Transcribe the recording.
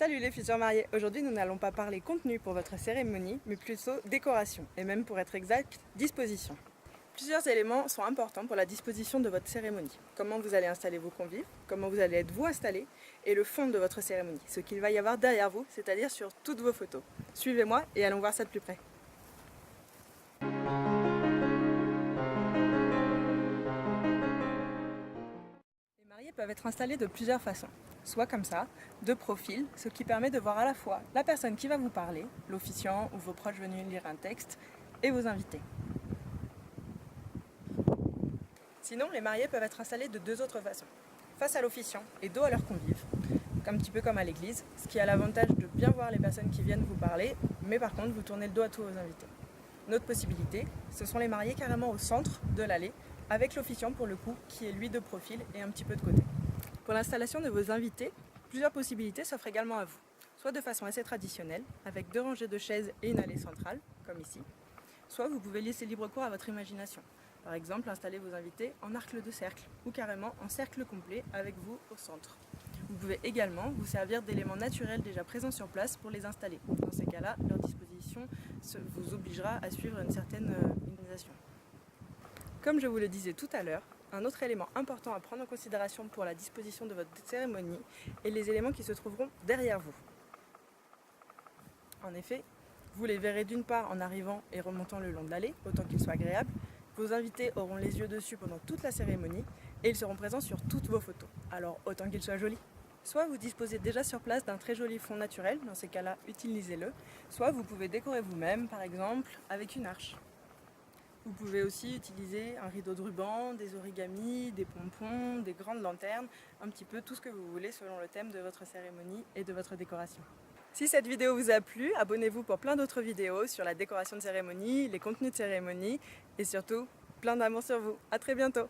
Salut les futurs mariés, aujourd'hui nous n'allons pas parler contenu pour votre cérémonie, mais plutôt décoration, et même pour être exact, disposition. Plusieurs éléments sont importants pour la disposition de votre cérémonie. Comment vous allez installer vos convives, comment vous allez être vous installés, et le fond de votre cérémonie, ce qu'il va y avoir derrière vous, c'est-à-dire sur toutes vos photos. Suivez-moi et allons voir ça de plus près. Les mariés peuvent être installés de plusieurs façons. Soit comme ça, de profil, ce qui permet de voir à la fois la personne qui va vous parler, l'officiant ou vos proches venus lire un texte, et vos invités. Sinon, les mariés peuvent être installés de deux autres façons. Face à l'officiant et dos à leurs convives, un petit peu comme à l'église, ce qui a l'avantage de bien voir les personnes qui viennent vous parler, mais par contre vous tournez le dos à tous vos invités. Une autre possibilité, ce sont les mariés carrément au centre de l'allée, avec l'officiant pour le coup, qui est lui de profil et un petit peu de côté. Pour l'installation de vos invités, plusieurs possibilités s'offrent également à vous. Soit de façon assez traditionnelle, avec deux rangées de chaises et une allée centrale, comme ici. Soit vous pouvez laisser libre cours à votre imagination. Par exemple, installer vos invités en arc de cercle, ou carrément en cercle complet avec vous au centre. Vous pouvez également vous servir d'éléments naturels déjà présents sur place pour les installer. Dans ces cas-là, leur disposition vous obligera à suivre une certaine organisation. Comme je vous le disais tout à l'heure, un autre élément important à prendre en considération pour la disposition de votre cérémonie est les éléments qui se trouveront derrière vous. En effet, vous les verrez d'une part en arrivant et remontant le long de l'allée, autant qu'il soit agréable. Vos invités auront les yeux dessus pendant toute la cérémonie et ils seront présents sur toutes vos photos, alors autant qu'ils soient jolis. Soit vous disposez déjà sur place d'un très joli fond naturel, dans ces cas-là, utilisez-le. Soit vous pouvez décorer vous-même, par exemple, avec une arche. Vous pouvez aussi utiliser un rideau de ruban, des origamis, des pompons, des grandes lanternes, un petit peu tout ce que vous voulez selon le thème de votre cérémonie et de votre décoration. Si cette vidéo vous a plu, abonnez-vous pour plein d'autres vidéos sur la décoration de cérémonie, les contenus de cérémonie et surtout, plein d'amour sur vous. À très bientôt!